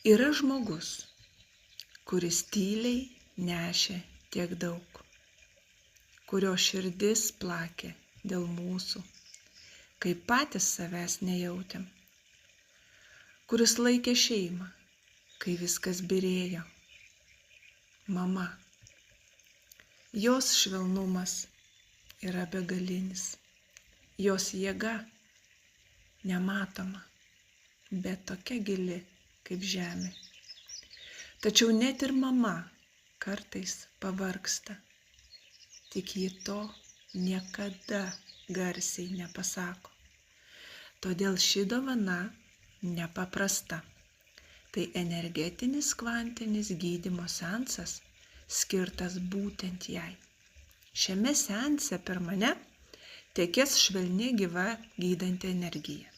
Yra žmogus, kuris tyliai nešė tiek daug, kurio širdis plakė dėl mūsų, kai patys savęs nejautėm, kuris laikė šeimą, kai viskas byrėjo. Mama. Jos švelnumas yra begalinis, jos jėga nematoma, bet tokia gili kaip žemė. Tačiau net ir mama kartais pavargsta, tik ji to niekada garsiai nepasako. Todėl ši dovana nepaprasta. Tai energetinis kvantinis gydymo seansas skirtas būtent jai. Šiame seanse per mane tekės švelni gyva gydanti energija.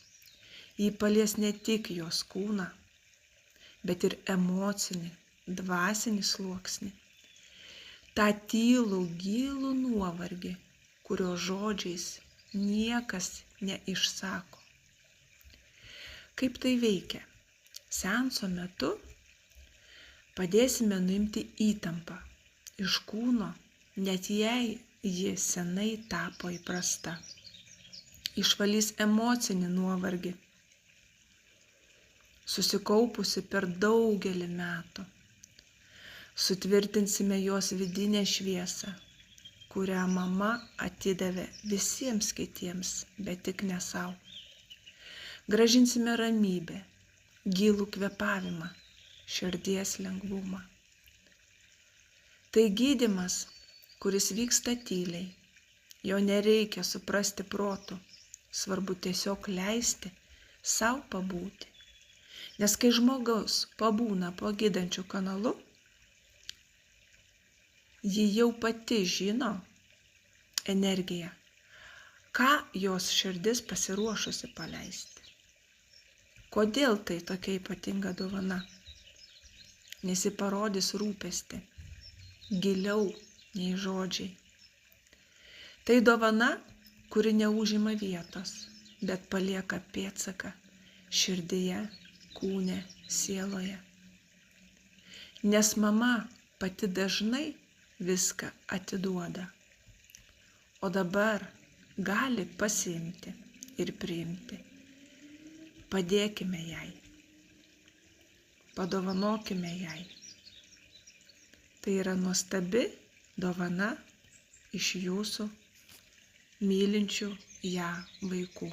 Ji palies ne tik jos kūną, bet ir emocinį, dvasinį sluoksnį. Ta tylų, gilų nuovargį, kurio žodžiais niekas neišsako. Kaip tai veikia? Seanso metu padėsime nuimti įtampą iš kūno, net jei ji senai tapo įprasta. Išvalys emocinį nuovargį, susikaupusi per daugelį metų. Sutvirtinsime jos vidinę šviesą, kurią mama atidavė visiems kitiems, bet tik ne sau. Grąžinsime ramybę, gilų kvėpavimą, širdies lengvumą. Tai gydymas, kuris vyksta tyliai. Jo nereikia suprasti protu, svarbu tiesiog leisti sau pabūti. Nes kai žmogaus pabūna po gydančiu kanalu, ji jau pati žino energiją, ką jos širdis pasiruošusi paleisti. Kodėl tai tokia ypatinga dovana? Nes ji parodys rūpestį giliau nei žodžiai. Tai dovana, kuri neužima vietos, bet palieka pėdsaką širdyje, kūne, sieloje. Nes mama pati dažnai viską atiduoda, o dabar gali pasiimti ir priimti. Padėkime jai, padovanokime jai. Tai yra nuostabi dovana iš jūsų mylinčių ją vaikų.